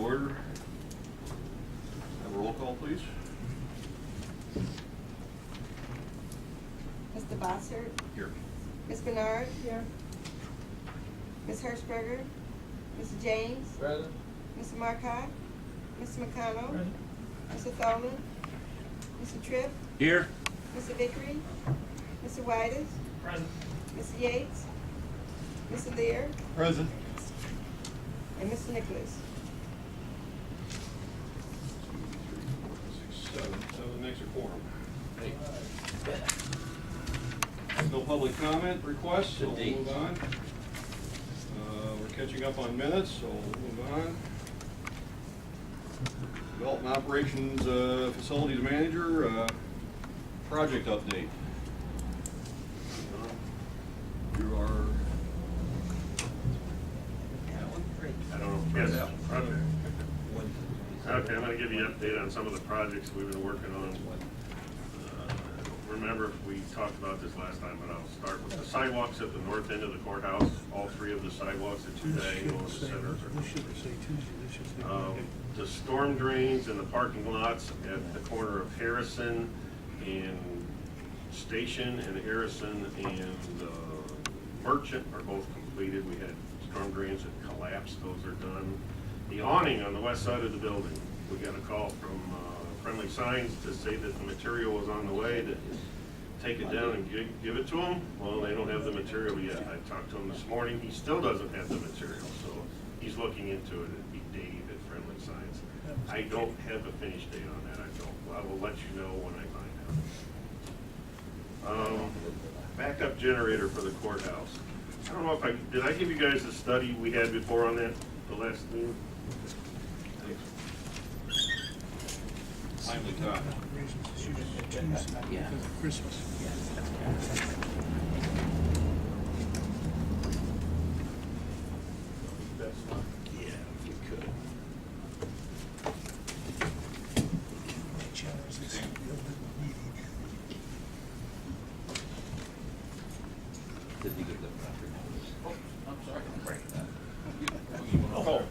order. Have a roll call, please. Mr. Bossert? Here. Ms. Bernard? Here. Ms. Hirschberger? Mr. James? Present. Mr. Marcotte? Mr. McConnell? Present. Mr. Tholen? Mr. Tripp? Here. Mr. Vickery? Mr. Whitus? Present. Mr. Yates? Mr. Lear? Present. And Mr. Nicholas? 2, 3, 4, 5, 6, 7. 7 makes a quorum. Hey. No public comment requests, so we'll move on. We're catching up on minutes, so we'll move on. Development Operations Facilities Manager, project update. You are... I don't know. Yes. Okay, I'm going to give you an update on some of the projects we've been working on. Remember, we talked about this last time, but I'll start with the sidewalks at the north end of the courthouse. All 3 of the sidewalks at 2 diagonal in the center. The storm drains in the parking lots at the corner of Harrison and Station, and Harrison and Merchant are both completed. We had storm drains that collapsed, those are done. The awning on the west side of the building, we got a call from Friendly Signs to say that the material was on the way, to take it down and give it to them. Well, they don't have the material yet. I talked to him this morning, he still doesn't have the material, so he's looking into it. It'd be Dave at Friendly Signs. I don't have a finish date on that, I will let you know when I find out. Backup generator for the courthouse. I don't know if did I give you guys the study we had before on that, the last meeting? Timely time. Yeah. Christmas. Yeah, if we could. Challenge this meeting. Did you get the property numbers? Oh, I'm sorry. I'm breaking that. Oh.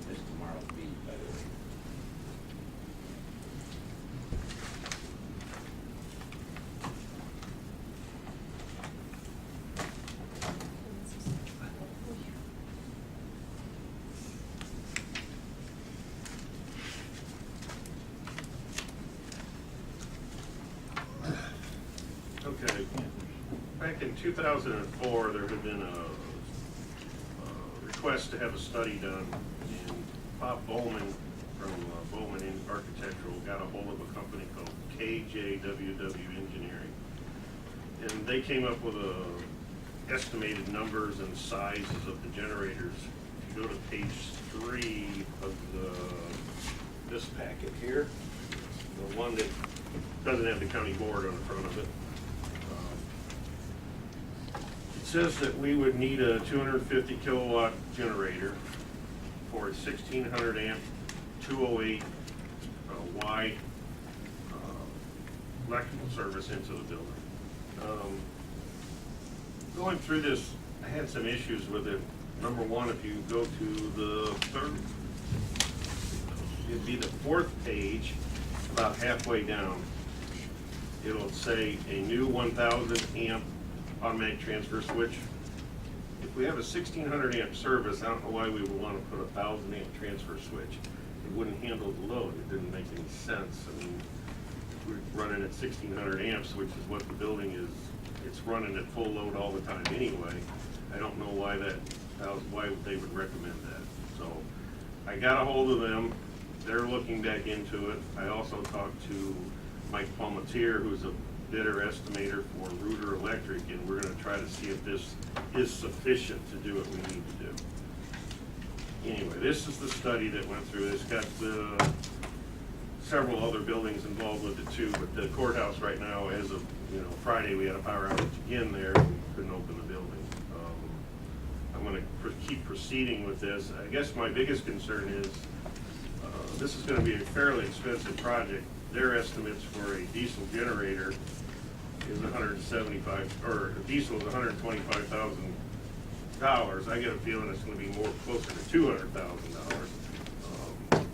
This tomorrow's meeting, by the way. Okay, back in 2004, there had been a request to have a study done, and Bob Bowman from Bowman Architectural got a hold of a company called KJWW Engineering, and they came up with estimated numbers and sizes of the generators. If you go to page 3 of this packet here, the one that doesn't have the county board on the front of it, it says that we would need a 250 kilowatt generator for a 1600 amp 208 Y electrical service into the building. Going through this, I had some issues with it. Number one, if you go to the third, it'd be the 4th page, about halfway down. It'll say a new 1000 amp automatic transfer switch. If we have a 1600 amp service, I don't know why we would want to put a 1000 amp transfer switch. It wouldn't handle the load. It didn't make any sense. I mean, if we're running at 1600 amps, which is what the building is, it's running at full load all the time anyway. I don't know why why they would recommend that. So I got a hold of them. They're looking back into it. I also talked to Mike Palmatier, who's a bidder estimator for Rooter Electric, and we're gonna try to see if this is sufficient to do what we need to do. Anyway, this is the study that went through. It's got several other buildings involved with it too, but the courthouse right now, as of, Friday, we had a power outage again there, and we couldn't open the building. I'm gonna keep proceeding with this. I guess my biggest concern is, this is gonna be a fairly expensive project. Their estimates for a diesel generator is or diesel is $125,000. I get a feeling it's gonna be more closer to $200,000. And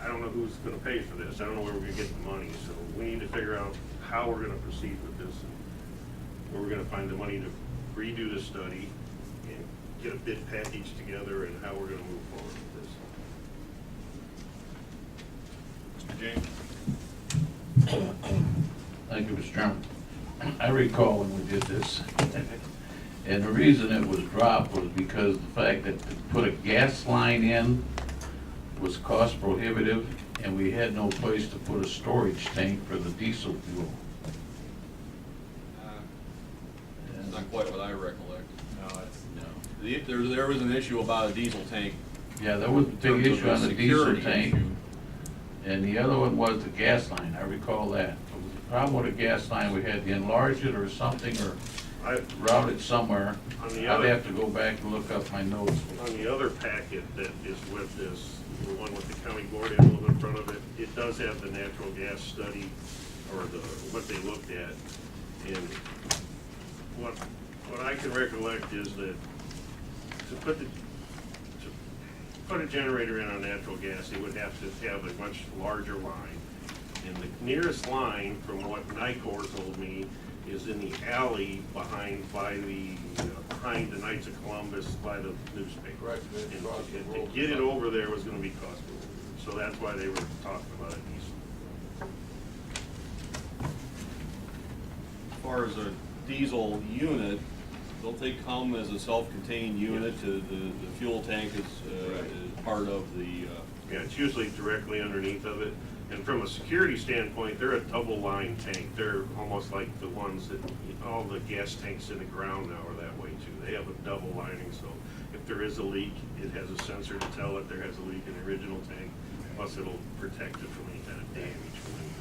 I don't know who's gonna pay for this. I don't know where we're gonna get the money, so we need to figure out how we're gonna proceed with this and where we're gonna find the money to redo the study and get a bid package together and how we're gonna move forward with this. Mr. James? Thank you, Mr. Chairman. I recall when we did this, and the reason it was dropped was because the fact that to put a gas line in was cost prohibitive, and we had no place to put a storage tank for the diesel fuel. That's not quite what I recollect. There was an issue about a diesel tank. Yeah, that was a in big terms of issue on the diesel security tank. issue. And the other one was the gas line, I recall that. It was a problem with the gas line, we had to enlarge it or something, or route it somewhere. I'd have to go back and look up my notes. On the other packet that is with this, the one with the county board emblem in front of it, it does have the natural gas study, or what they looked at. And what I can recollect is that to put a generator in on natural gas, you would have to have a much larger line. And the nearest line, from what Nicor told me, is in the alley behind the Knights of Columbus by the newspaper. Right. And to get it over there was gonna be costly. So that's why they were talking about it As far as a diesel unit, don't they come as a self-contained unit? The fuel tank is part of the, Yeah, it's usually directly underneath of it. And from a security standpoint, they're a double line tank. They're almost like the ones that, all the gas tanks in the ground now are that way too. They have a double lining, so if there is a leak, it has a sensor to tell it there has a leak in the original tank. Plus it'll protect it from any kind of damage from anything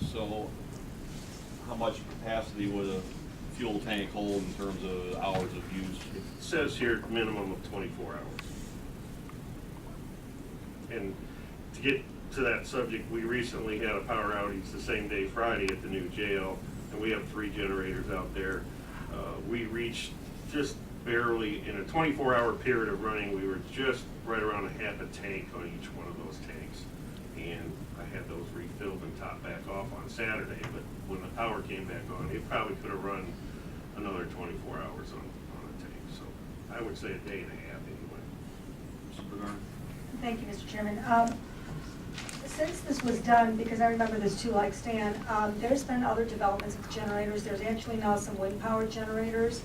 else. so how much capacity would a fuel tank hold in terms of hours of use? It says here minimum of 24 hours. And to get to that subject, we recently had a power outage the same day Friday at the new jail, and we have 3 generators out there. We reached just barely, in a 24-hour period of running, we were just right around a half a tank on each one of those tanks. And I had those refilled and topped back off on Saturday, but when the power came back on, it probably could have run another 24 hours on a tank. So I would say a day and a half anyway. Mr. Bernard? Thank you, Mr. Chairman. Since this was done, because I remember this too, like Stan, there's been other developments of generators. There's actually now some wind power generators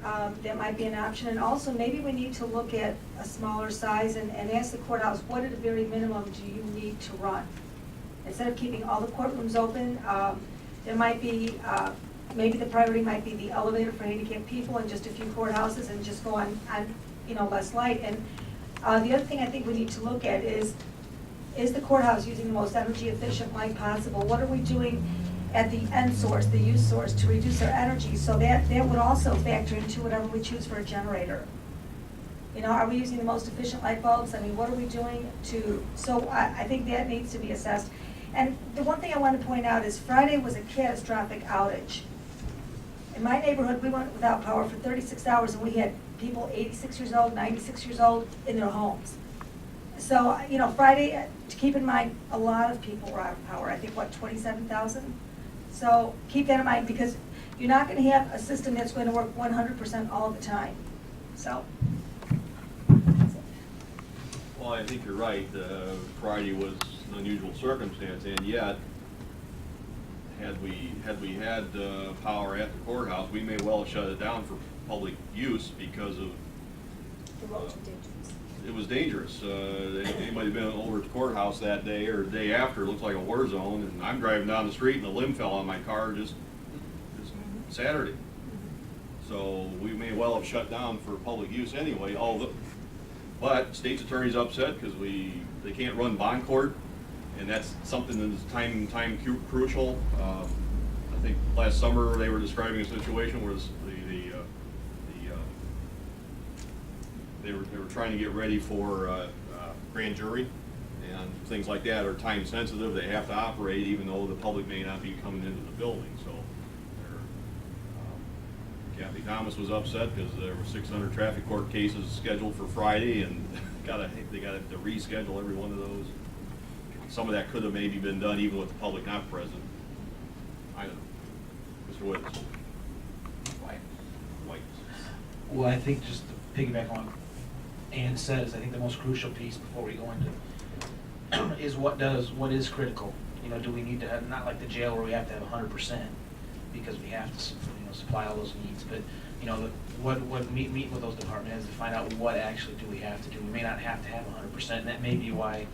that might be an option. And also, maybe we need to look at a smaller size and ask the courthouse, what at the very minimum do you need to run? Instead of keeping all the courtrooms open, there might be, maybe the priority might be the elevator for handicapped people and just a few courthouses and just go on less light. And the other thing I think we need to look at is the courthouse using the most energy efficient light possible? What are we doing at the end source, the use source, to reduce our energy? So that would also factor into whatever we choose for a generator. Are we using the most efficient light bulbs? I mean, what are we doing so I think that needs to be assessed. And the one thing I want to point out is Friday was a catastrophic outage. In my neighborhood, we went without power for 36 hours and we had people 86 years old, 96 years old in their homes. So, Friday, to keep in mind, a lot of people were out of power. I think, 27,000? So keep that in mind, because you're not going to have a system that's going to work 100% all the time. So. Well, I think you're right. Friday was an unusual circumstance, and yet, had we had power at the courthouse, we may well have shut it down for public use because of The road conditions. it was dangerous. Anybody been over at the courthouse that day or the day after, it looked like a war zone, and I'm driving down the street and a limb fell on my car just Saturday. So we may well have shut down for public use anyway, but state's attorney's upset because they can't run bond court, and that's something that's time crucial. I think last summer they were describing a situation where they were trying to get ready for grand jury, and things like that are time sensitive. They have to operate even though the public may not be coming into the building. So Kathy Thomas was upset because there were 600 traffic court cases scheduled for Friday, and they got to reschedule every one of those. Some of that could have maybe been done even with the public not present. I don't know. Mr. Witness. White. Well, I think just to piggyback on what Ann says, I think the most crucial piece before we go into is what is critical. You know, do we need to have, not like the jail where we have to have 100% because we have to, you know, supply all those needs, but you know, meet with those department heads to find out what actually do we have to do. We may not have to have 100%, and that may be why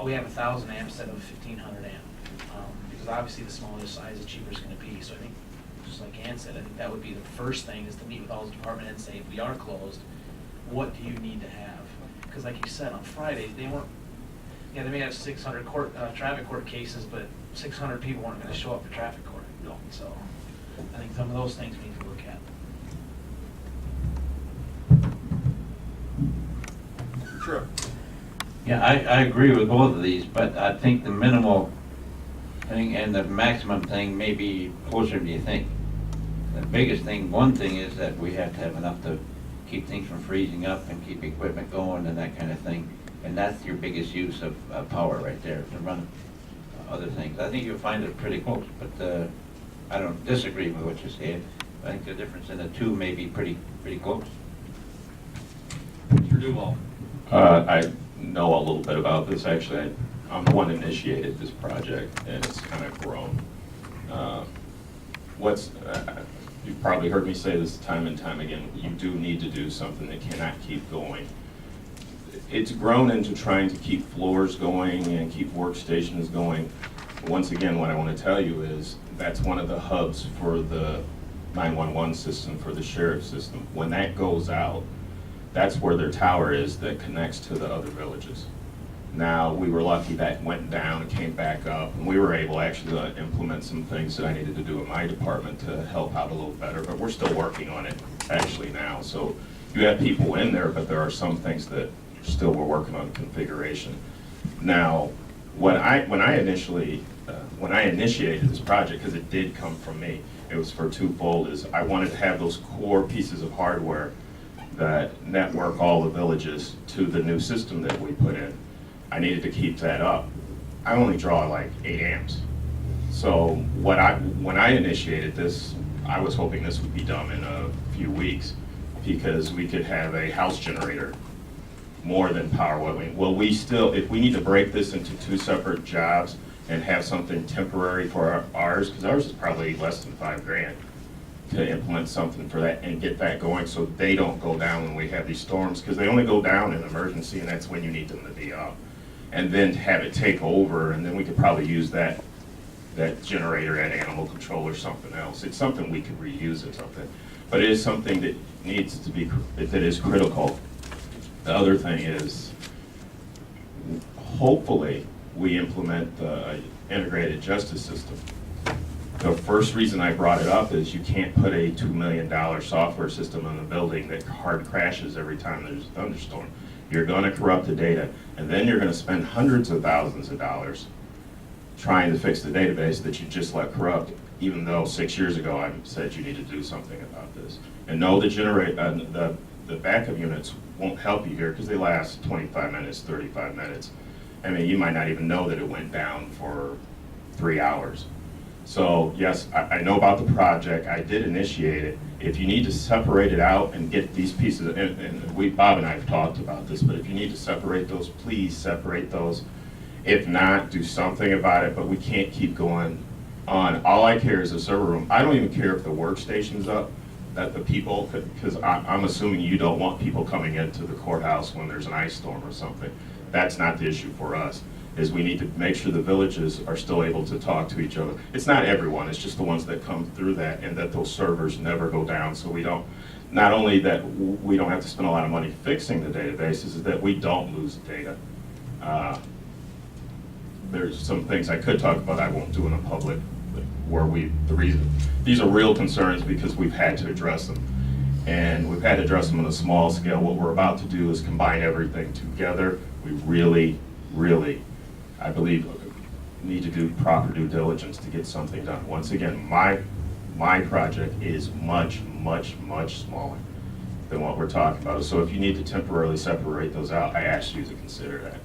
we have 1,000 amp instead of 1,500 amp. Because obviously the smaller the size, the cheaper it's going to be. So I think, just like Ann said, I think that would be the first thing is to meet with all those department heads and say, if we are closed, what do you need to have? Because like you said, on Fridays, they weren't, yeah, they may have 600 traffic court cases, but 600 people weren't going to show up for traffic court. No. So I think some of those things we need to look at. Sure. Yeah, I agree with both of these, but I think the minimal thing and the maximum thing may be closer than you think. The biggest thing, one thing is that we have to have enough to keep things from freezing up and keep equipment going and that kind of thing. And that's your biggest use of power right there, to run other things. I think you'll find it pretty close, but I don't disagree with what you said. I think the difference in the two may be pretty close. Mr. Duval. I know a little bit about this. Actually, I'm the one that initiated this project, and it's kind of grown. You've probably heard me say this time and time again, you do need to do something that cannot keep going. It's grown into trying to keep floors going and keep workstations going. Once again, what I want to tell you is that's one of the hubs for the 911 system, for the sheriff's system. When that goes out, that's where their tower is that connects to the other villages. Now, we were lucky that went down and came back up, and we were able actually to implement some things that I needed to do in my department to help out a little better, but we're still working on it actually now. So you have people in there, but there are some things that still we're working on configuration. Now, when I initiated this project, because it did come from me, it was for twofold, is I wanted to have those core pieces of hardware that network all the villages to the new system that we put in. I needed to keep that up. I only draw like 8 amps. So when I initiated this, I was hoping this would be done in a few weeks because we could have a house generator more than power welding. Well, if we need to break this into 2 separate jobs and have something temporary for ours, because ours is probably less than $5,000 to implement something for that and get that going so they don't go down when we have these storms, because they only go down in emergency and that's when you need them to be up. And then have it take over, and then we could probably use that generator at animal control or something else. It's something we could reuse or something. But it is something that needs to be, that is critical. The other thing is, hopefully, we implement the integrated justice system. The first reason I brought it up is you can't put a $2 million software system in a building that hard crashes every time there's a thunderstorm. You're going to corrupt the data, and then you're going to spend hundreds of thousands of dollars trying to fix the database that you just let corrupt, even though 6 years ago I said you need to do something about this. And no, the backup units won't help you here because they last 25 minutes, 35 minutes. I mean, you might not even know that it went down for 3 hours. So yes, I know about the project. I did initiate it. If you need to separate it out and get these pieces, and Bob and I have talked about this, but if you need to separate those, please separate those. If not, do something about it, but we can't keep going on. All I care is the server room. I don't even care if the workstation's up. that the people, because I'm assuming you don't want people coming into the courthouse when there's an ice storm or something. That's not the issue for us, is we need to make sure the villages are still able to talk to each other. It's not everyone, it's just the ones that come through that, and that those servers never go down, so we don't, not only that we don't have to spend a lot of money fixing the databases, is that we don't lose data. There's some things I could talk about, I won't do in a public, but where the reason, these are real concerns because we've had to address them. And we've had to address them on a small scale. What we're about to do is combine everything together. We really, really, I believe, need to do proper due diligence to get something done. Once again, my project is much, much, much smaller than what we're talking about. So if you need to temporarily separate those out, I ask you to consider that.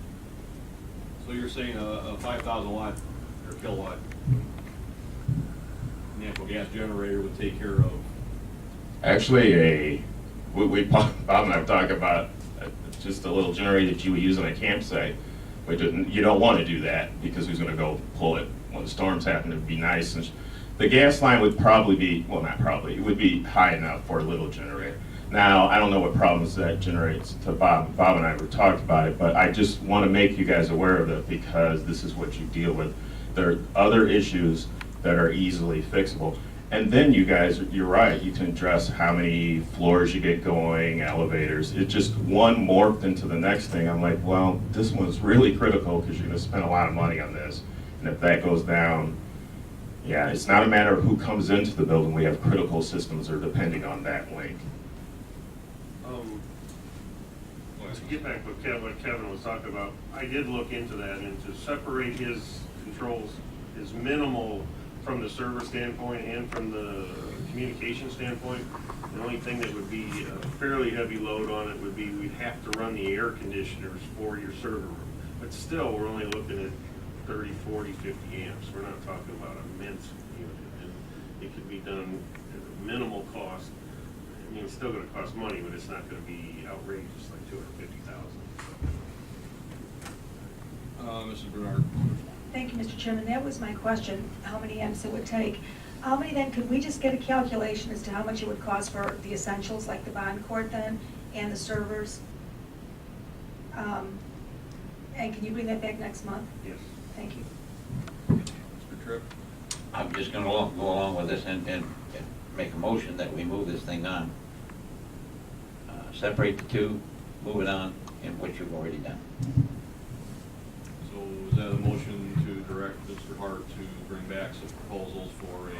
So you're saying a 5,000 watt or kilowatt natural gas generator would take care of? Actually, Bob and I talk about just a little generator that you would use on a campsite. But you don't want to do that because who's going to go pull it when the storms happen? It'd be nice. And the gas line would probably be, well, not probably, it would be high enough for a little generator. Now, I don't know what problems that generates to Bob. Bob and I were talking about it, but I just want to make you guys aware of it because this is what you deal with. There are other issues that are easily fixable. And then you guys, you're right, you can address how many floors you get going, elevators. It just one morphed into the next thing. I'm like, well, this one's really critical because you're going to spend a lot of money on this. And if that goes down, yeah, it's not a matter of who comes into the building. We have critical systems that are depending on that link. To get back to what Kevin was talking about, I did look into that, and to separate his controls is minimal from the server standpoint and from the communication standpoint. The only thing that would be a fairly heavy load on it would be we'd have to run the air conditioners for your server room. But still, we're only looking at 30, 40, 50 amps. We're not talking about immense unit. And it could be done at a minimal cost. I mean, it's still gonna cost money, but it's not gonna be outrageous like $250,000. Mrs. Bernard. Thank you, Mr. Chairman. That was my question, how many amps it would take. How many then, could we just get a calculation as to how much it would cost for the essentials, like the bond court then, and the servers? And can you bring that back next month? Yes. Thank you. Mr. Tripp. I'm just gonna go along with this and make a motion that we move this thing on. Separate the two, move it on, and what you've already done. So is that a motion to direct Mr. Hart to bring back some proposals for at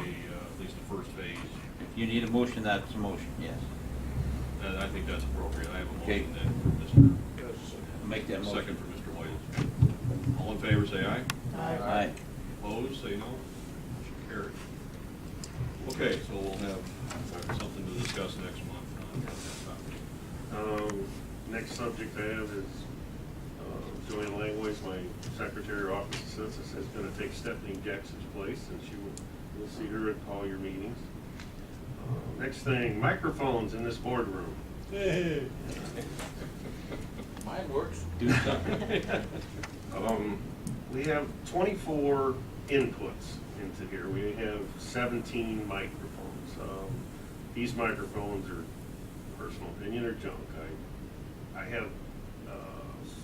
least the first phase? If you need a motion, that's a motion, yes. And I think that's appropriate. I have a Okay. motion then for Mr. Make that motion. Second for Mr. White. All in favor, say aye. Aye. Opposed, say no. Motion carried. Okay, so we'll have something to discuss next month on that topic. Next subject I have is Joanne Langways, my secretary of office of census, is going to take Stephanie Jackson's place, and you'll see her at all your meetings. Next thing, microphones in this boardroom. Hey. Mine works. Do something. We have 24 inputs into here. We have 17 microphones. These microphones are, personal opinion, or junk. I have a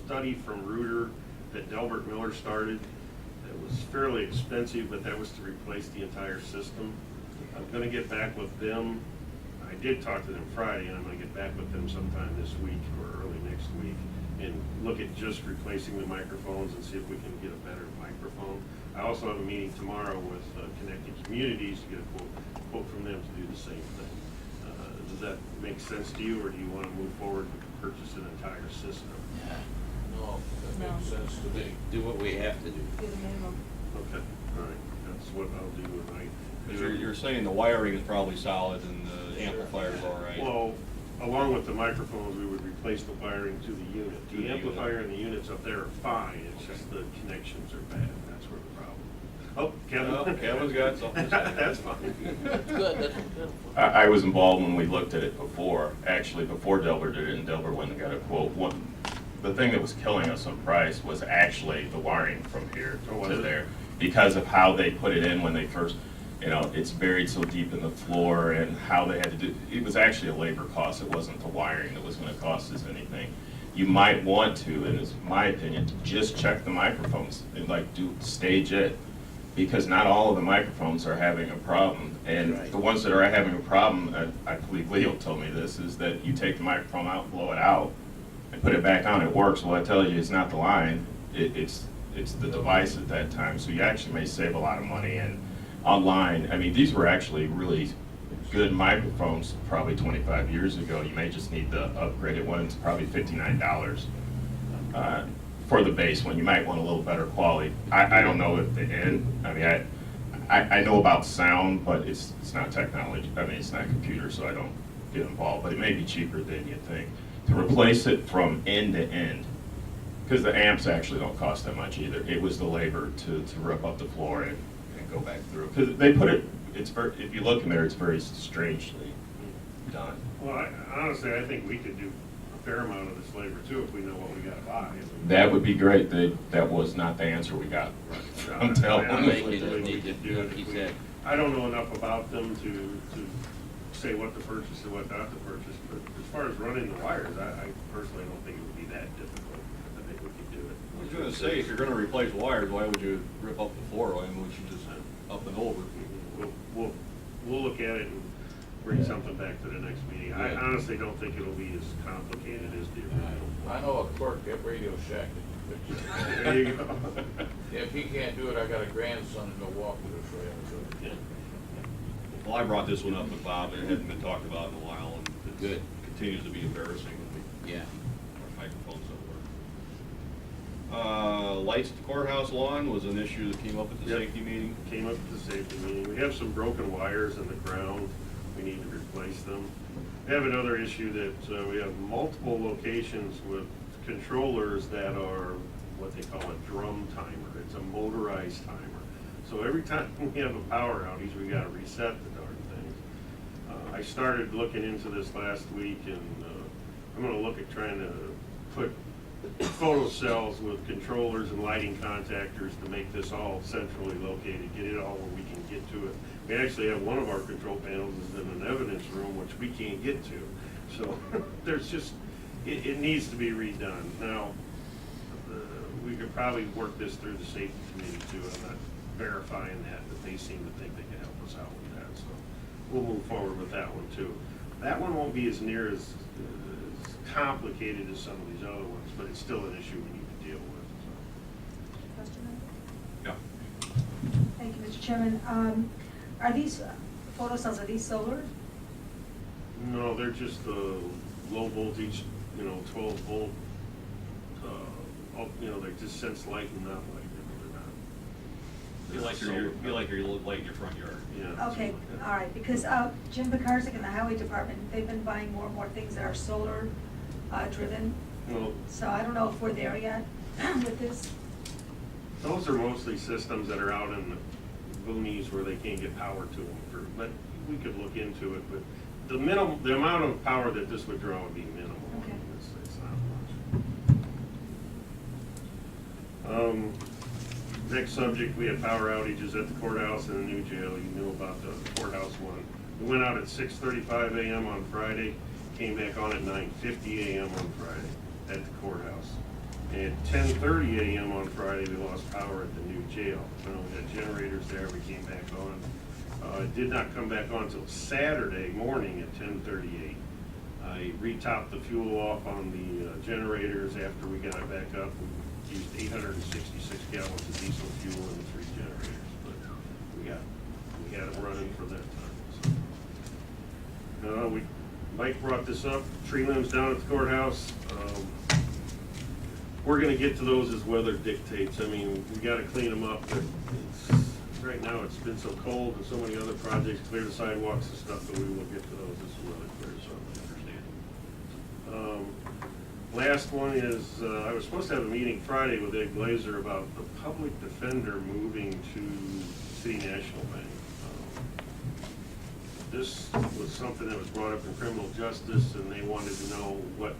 study from Reuter that Delbert Miller started. It was fairly expensive, but that was to replace the entire system. I'm going to get back with them. I did talk to them Friday, and I'm going to get back with them sometime this week or early next week and look at just replacing the microphones and see if we can get a better microphone. I also have a meeting tomorrow with Connected Communities to get a quote from them to do the same thing. Does that make sense to you, or do you want to move forward and purchase an entire system? No, that makes sense to me. Do what we have to do. Do the minimum. Okay, all right, that's what I'll do tonight. Because you're saying the wiring is probably solid and the amplifier's all right. Well, along with the microphones, we would replace the wiring to the unit. To the The amplifier and the units up there are fine, it's just the connections are bad, that's where the problem. Oh, Kevin? Well, Kevin's got something to say. That's fine. Good. I was involved when we looked at it before, actually before Delbert did it, and Delbert went and got a quote. The thing that was killing us on price was actually the wiring from here Oh, was to it? there, because of how they put it in when they first, You know, it's buried so deep in the floor, and how they had to do, it was actually a labor cost. It wasn't the wiring that was gonna cost us anything. You might want to, and it's my opinion, to just check the microphones and like stage it, because not all of the microphones are having a problem. And Right. the ones that are having a problem, I believe Leo told me this, is that you take the microphone out, blow it out, and put it back on, it works. Well, I tell you, it's not the line, it's the device at that time. So you actually may save a lot of money. And online, I mean, these were actually really good microphones probably 25 years ago. You may just need the upgraded one. It's probably $59 for the base one. You might want a little better quality. I don't know if the end, I mean, I know about sound, but it's not technology. I mean, it's not computer, so I don't get involved. But it may be cheaper than you think to replace it from end to end, because the amps actually don't cost that much either. It was the labor to rip up the floor and go back through. Because they put it, it's very, if you look in there, it's very strangely done. Well, honestly, I think we could do a fair amount of this labor too if we know what we gotta buy. That would be great. That was not the answer we got. I'm telling I you. honestly believe we could do it if we- I don't know enough about them to say what to purchase and what not to purchase, but as far as running the wires, I personally don't think it would be that difficult. I think we could do it. I was gonna say, if you're gonna replace wires, why would you rip up the floor? Why wouldn't you just up and over? We'll look at it and bring something back to the next meeting. I honestly don't think it'll be as complicated as the original. I know a clerk at Radio Shack. There you go. If he can't do it, I got a grandson in Milwaukee to show him to do it. Well, I brought this one up with Bob, and it hadn't been talked about in a while, and it Good. continues to be embarrassing when Yeah. our microphones don't work. Lights at the courthouse lawn was an issue that came up at the Yep. safety meeting. Came up at the safety meeting. We have some broken wires in the ground. We need to replace them. We have another issue that we have multiple locations with controllers that are what they call a drum timer. It's a motorized timer. So every time we have a power outage, we gotta reset the darn things. I started looking into this last week, and I'm gonna look at trying to put photo cells with controllers and lighting contactors to make this all centrally located, get it all where we can get to it. We actually have one of our control panels is in an evidence room, which we can't get to. So there's just, it needs to be redone. Now, we could probably work this through the safety committee too. I'm not verifying that, but they seem to think they can help us out with that. So we'll move forward with that one too. That one won't be as near as complicated as some of these other ones, but it's still an issue we need to deal with. Question on Yeah. it? Thank you, Mr. Chairman. Are these photo cells, are these solar? No, they're just low voltage, 12 volt. They just sense light and not light. You like your light in your front yard. Yeah. Okay, all right, because Jim Pekarsik in the highway department, they've been buying more and more things that are solar driven. Well, So I don't know if we're there yet with this. those are mostly systems that are out in the boonies where they can't get power to them. But we could look into it. But the amount of power that this would draw would be minimal. Okay. It's not much. Next subject, we had power outages at the courthouse and the new jail. You knew about the courthouse one. We went out at 6:35 a.m. on Friday, came back on at 9:50 a.m. on Friday at the courthouse. And at 10:30 a.m. on Friday, we lost power at the new jail. We had generators there, we came back on. It did not come back on until Saturday morning at 10:38. I re-topped the fuel off on the generators after we got it back up. We used 866 gallons of diesel fuel in the 3 generators, but we had them running for that time. So. Mike brought this up, tree limbs down at the courthouse. We're gonna get to those as weather dictates. I mean, we gotta clean them up, but right now it's been so cold and so many other projects, clear the sidewalks and stuff, that we will get to those as the weather clears, so I understand. Last one is, I was supposed to have a meeting Friday with Ed Glazer about the public defender moving to City National Bank. This was something that was brought up in criminal justice, and they wanted to know what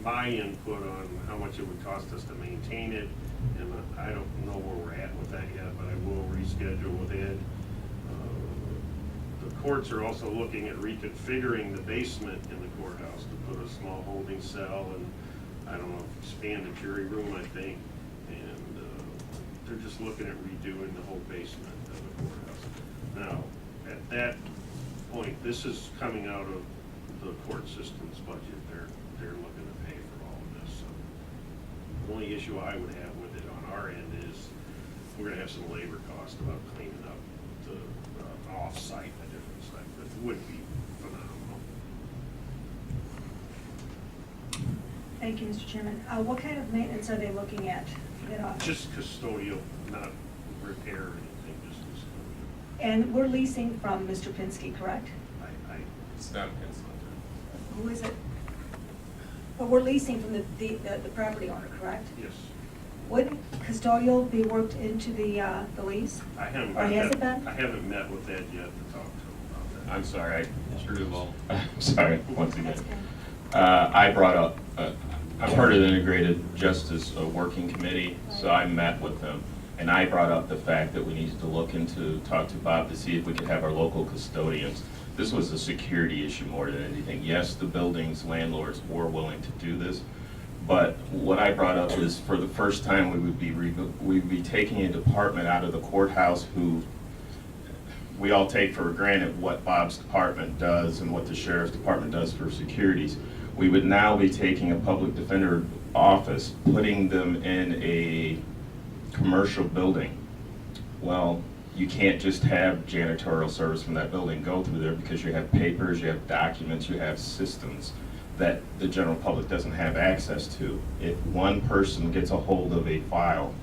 my input on how much it would cost us to maintain it. And I don't know where we're at with that yet, but I will reschedule with Ed. courts are also looking at reconfiguring the basement in the courthouse to put a small holding cell and, I don't know, expand the jury room, I think. And they're just looking at redoing the whole basement of the courthouse. Now, at that point, this is coming out of the court system's budget. They're looking to pay for all of this. So the only issue I would have with it on our end is we're gonna have some labor cost about cleaning up the off-site, a different site, but it would be phenomenal. Thank you, Mr. Chairman. What kind of maintenance are they looking at for that office? Just custodial, not repair or anything, just custodial. And we're leasing from Mr. Pinsky, correct? It's not Who is it? But we're leasing from the property owner, correct? Yes. Wouldn't custodial be worked into the lease? I haven't. Or has it been? I haven't met with Ed yet to talk to him about that. I'm sorry, Mr. Duval. I'm sorry, once again. That's okay. I brought up, I'm part of the Integrated Justice Working Committee, so I met with them. And I brought up the fact that we needed to look into, talk to Bob to see if we could have our local custodians. This was a security issue more than anything. Yes, the building's landlords were willing to do this, but what I brought up is for the first time, we'd be taking a department out of the courthouse who we all take for granted what Bob's department does and what the sheriff's department does for securities. We would now be taking a public defender office, putting them in a commercial building. Well, you can't just have janitorial service from that building go through there because you have papers, you have documents, you have systems that the general public doesn't have access to. If one person gets a hold of a file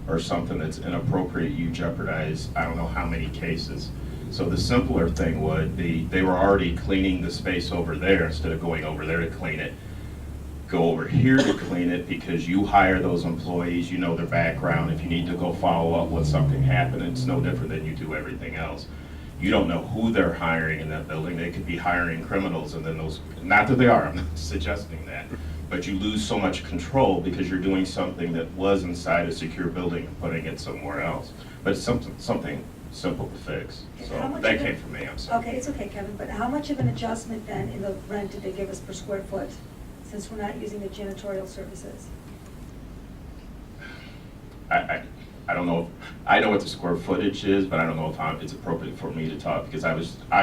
or something that's inappropriate, you jeopardize, I don't know how many cases. So the simpler thing would be, they were already cleaning the space over there, instead of going over there to clean it, go over here to clean it, because you hire those employees, you know their background. If you need to go follow up with something happened, it's no different than you do everything else. You don't know who they're hiring in that building. They could be hiring criminals, and then those, not that they are, I'm not suggesting that, but you lose so much control because you're doing something that was inside a secure building and putting it somewhere else. But it's something simple to fix. How So much that of it- came from me, I'm sorry. Okay, it's okay, Kevin, but how much of an adjustment then in the rent did they give us per square foot, since we're not using the janitorial services? I don't know, I know what the square footage is, but I don't know if it's appropriate for me to talk, because I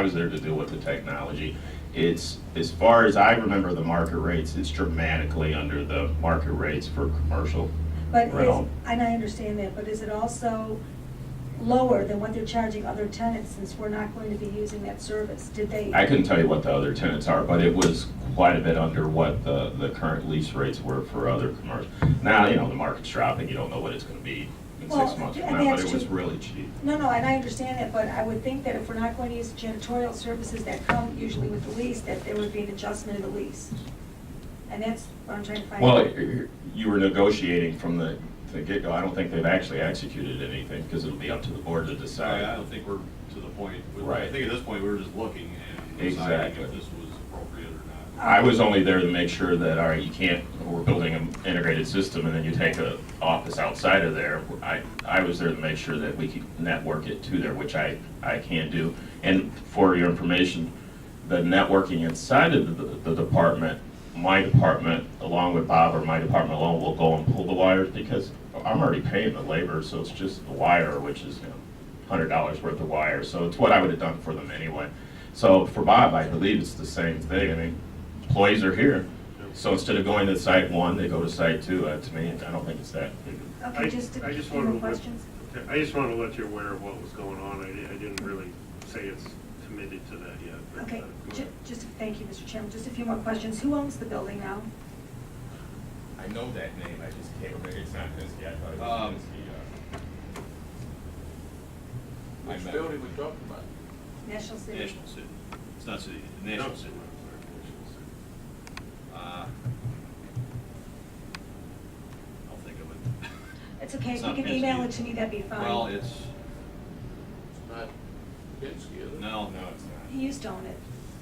was there to deal with the technology. It's, as far as I remember the market rates, it's dramatically under the market rates for commercial But is, rental. and I understand that, but is it also lower than what they're charging other tenants, since we're not going to be using that service? Did they? I couldn't tell you what the other tenants are, but it was quite a bit under what the current lease rates were for other commercial. Now, you know, the market's dropping, you don't know what it's gonna be in 6 months from and now, but that's it was true. really cheap. No, and I understand that, but I would think that if we're not going to use janitorial services that come usually with the lease, that there would be an adjustment in the lease. And that's what I'm trying to find Well, out. you were negotiating from the get-go. I don't think they've actually executed anything, because it'll be up to the board to I decide. don't think we're to the point, I Right. think at this point, we were just looking and deciding Exactly. if this was appropriate or not. I was only there to make sure that, all right, you can't, we're building an integrated system, and then you take an office outside of there. I was there to make sure that we could network it to there, which I can do. And for your information, the networking inside of the department, my department, along with Bob, or my department alone, will go and pull the wires, because I'm already paying the labor, so it's just the wire, which is, $100 worth of wire. So it's what I would have done for them anyway. So for Bob, I believe it's the same thing. I mean, employees are here, so instead of going to site 1, they go to site 2. To me, I don't think it's that big. Okay, just a I just few wanted more to let- questions. I just wanted to let you aware of what was going on. I didn't really say it's committed to that yet. but, Okay, go ahead. thank you, Mr. Chairman. Just a few more questions. Who owns the building now? I know that name, I just can't remember. It's not Pinsky, I thought it was I Which met- building we talking about? National City? National City. It's not city, National No. City. I'll think of it. It's okay, It's if you not can email Pinsky. it to me, that'd be fine. Well, It's not Pinsky, is it? no, it's not. He used to own it.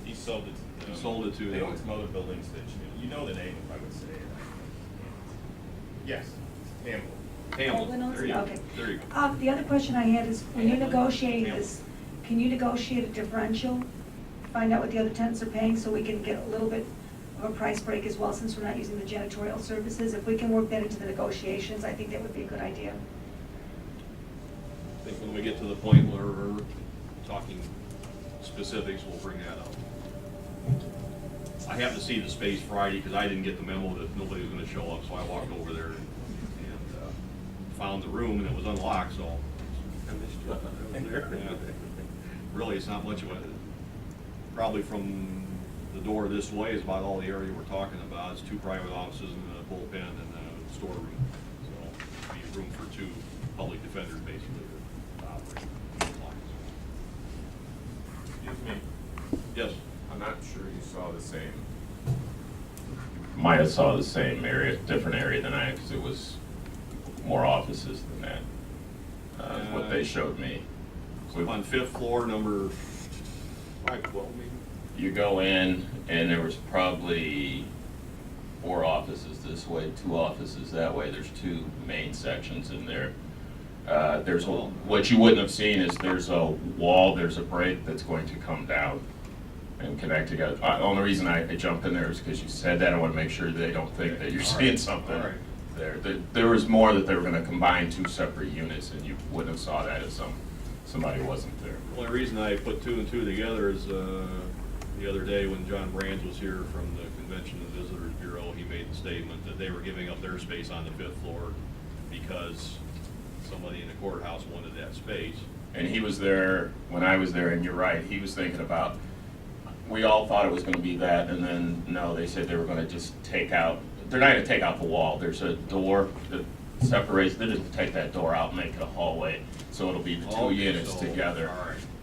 He sold it to. He sold it to- They own some other buildings that, you know the name, if I would say it. Yes, Campbell. Hamilton. Hamilton owns There it? you go. Okay. There you go. The other question I had is, when you're Hamilton. negotiating Hamilton. this, can you negotiate a differential? Find out what the other tenants are paying so we can get a little bit of a price break as well, since we're not using the janitorial services. If we can work that into the negotiations, I think that would be a good idea. I think when we get to the point where we're talking specifics, we'll bring that up. I happened to see the space Friday because I didn't get the memo that nobody was gonna show up, so I walked over there and found the room and it was unlocked, so. I missed you. I was there. Yeah. Really, it's not much of a, probably from the door this way is about all the area we're talking about. It's 2 private offices and a bullpen and a storeroom. So it'd be room for 2 public defenders basically to operate. Excuse me. Yes. I'm not sure you saw the same. Might have saw the same area, different area than I, because it was more offices than that. What they showed me. So on 5th floor, number 512 maybe? You go in and there was probably 4 offices this way, 2 offices that way. There's 2 main sections in there. There's what you wouldn't have seen is there's a wall, there's a break that's going to come down and connect together. The only reason I jump in there is because you said that. I want to make sure they don't think that you're seeing something there. There was more that they were going to combine 2 separate units, and you wouldn't have saw that if somebody wasn't there. The only reason I put 2 and 2 together is the other day when John Brands was here from the Convention and Visitors Bureau, he made the statement that they were giving up their space on the 5th floor because somebody in the courthouse wanted that space. And he was there when I was there, and you're right, he was thinking about, we all thought it was going to be that, and then no, they said they were going to just take out, they're not going to take out the wall. There's a door that separates, they're just take that door out and make it a hallway, so it'll be the 2 units together.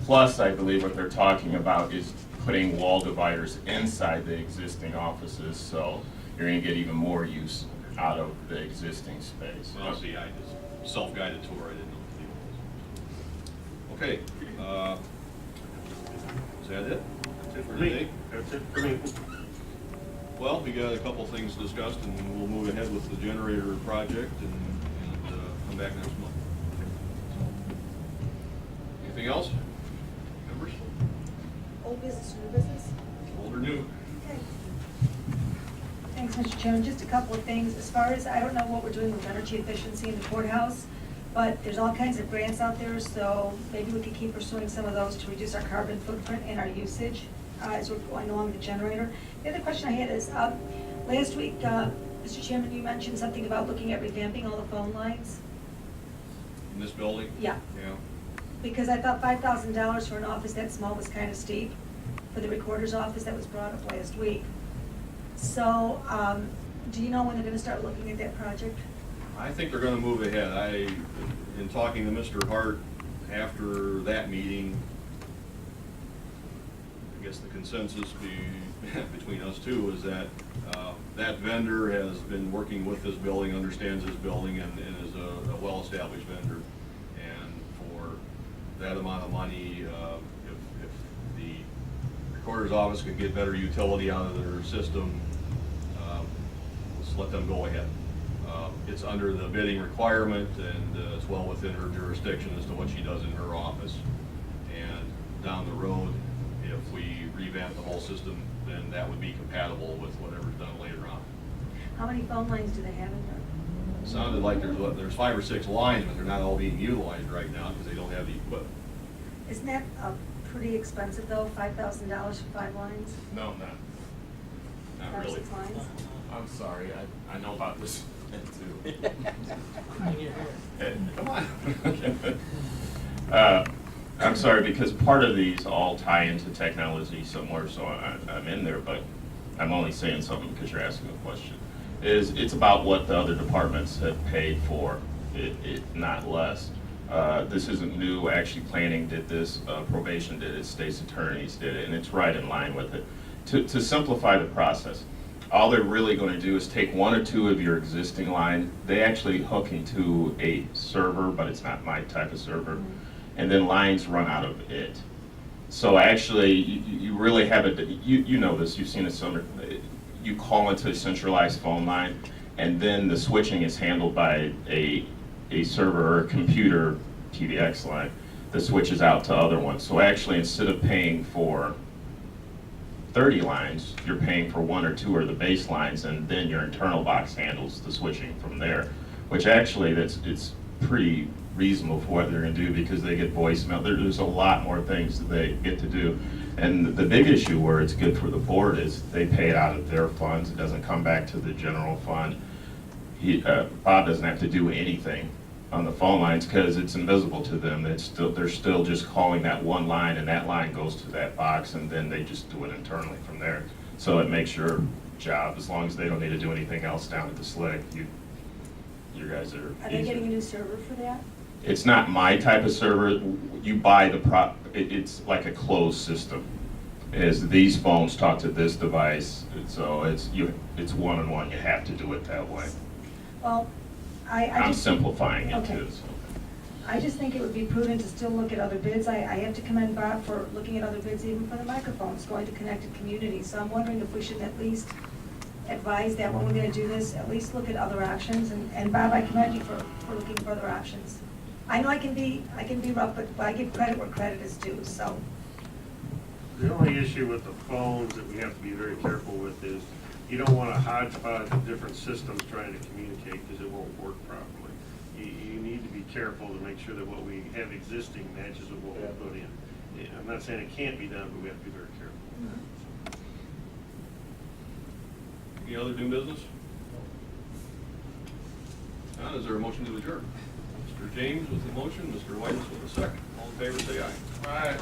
Plus, I believe what they're talking about is putting wall dividers inside the existing offices, so you're going to get even more use out of the existing space. Well, see, I just self-guided tour, I didn't know what the deal was. Okay, is that it? That's it for today? That's it for me. Well, we got a couple things discussed, and we'll move ahead with the generator project and come back next month. Anything else? Members? Old business, new business? Old or new? Okay. Thanks, Mr. Chairman. Just a couple of things. As far as, I don't know what we're doing with energy efficiency in the courthouse, but there's all kinds of grants out there, so maybe we could keep pursuing some of those to reduce our carbon footprint and our usage as we're going along the generator. The other question I had is, last week, Mr. Chairman, you mentioned something about looking at revamping all the phone lines. In this building? Yeah. Yeah. Because I thought $5,000 for an office that small was kind of steep for the recorder's office. That was brought up last week. So, do you know when they're gonna start looking at that project? I think they're gonna move ahead. In talking to Mr. Hart after that meeting, I guess the consensus between us two is that that vendor has been working with this building, understands this building, and is a well-established vendor. And for that amount of money, if the recorder's office could get better utility out of their system, let's let them go ahead. It's under the bidding requirement, and it's well within her jurisdiction as to what she does in her office. And down the road, if we revamp the whole system, then that would be compatible with whatever's done later on. How many phone lines do they have in there? It sounded like there's 5 or 6 lines, but they're not all being utilized right now because they don't have the equipment. Isn't that pretty expensive though, $5,000 for 5 lines? No, not 5 or really. 6 lines? I'm sorry, I know about this too. Come on. I'm sorry, because part of these all tie into technology somewhere, so I'm in there, but I'm only saying something because you're asking a question. It's about what the other departments have paid for, it not less. This isn't new, actually planning did this, probation did it, state's attorneys did it, and it's right in line with it. To simplify the process, all they're really going to do is take 1 or 2 of your existing lines, they actually hook into a server, but it's not my type of server, and then lines run out of it. So actually, you really have it, you know this, you've seen it somewhere, you call into a centralized phone line, and then the switching is handled by a server or a computer PBX line. the switches out to other ones. So actually, instead of paying for 30 lines, you're paying for 1 or 2 of the base lines, and then your internal box handles the switching from there, which actually, it's pretty reasonable for what they're gonna do, because they get voicemail. There's a lot more things that they get to do. And the big issue where it's good for the board is they pay it out of their funds. It doesn't come back to the general fund. Bob doesn't have to do anything on the phone lines because it's invisible to them. They're still just calling that one line, and that line goes to that box, and then they just do it internally from there. So it makes your job, as long as they don't need to do anything else down at the slick, you guys are Are they easy. getting a new server for that? It's not my type of server. You buy the it's like a closed system. As these phones talk to this device, so it's one-on-one. You have to do it that way. Well, I I'm just. simplifying it Okay. too. So. I just think it would be prudent to still look at other bids. I have to commend Bob for looking at other bids, even for the microphones, going to connected communities. So I'm wondering if we should at least advise that when we're gonna do this, at least look at other options. And Bob, I commend you for looking for other options. I know I can be rough, but I give credit where credit is due, so. The only issue with the phones that we have to be very careful with is you don't want a hodgepodge of different systems trying to communicate because it won't work properly. You need to be careful to make sure that what we have existing matches with what we put in. Yeah, I'm not saying it can't be done, but we have to be very careful. Any other new business? None. Is there a motion to adjourn? Mr. James with the motion, Mr. White with the second. All in favor, say aye. All right.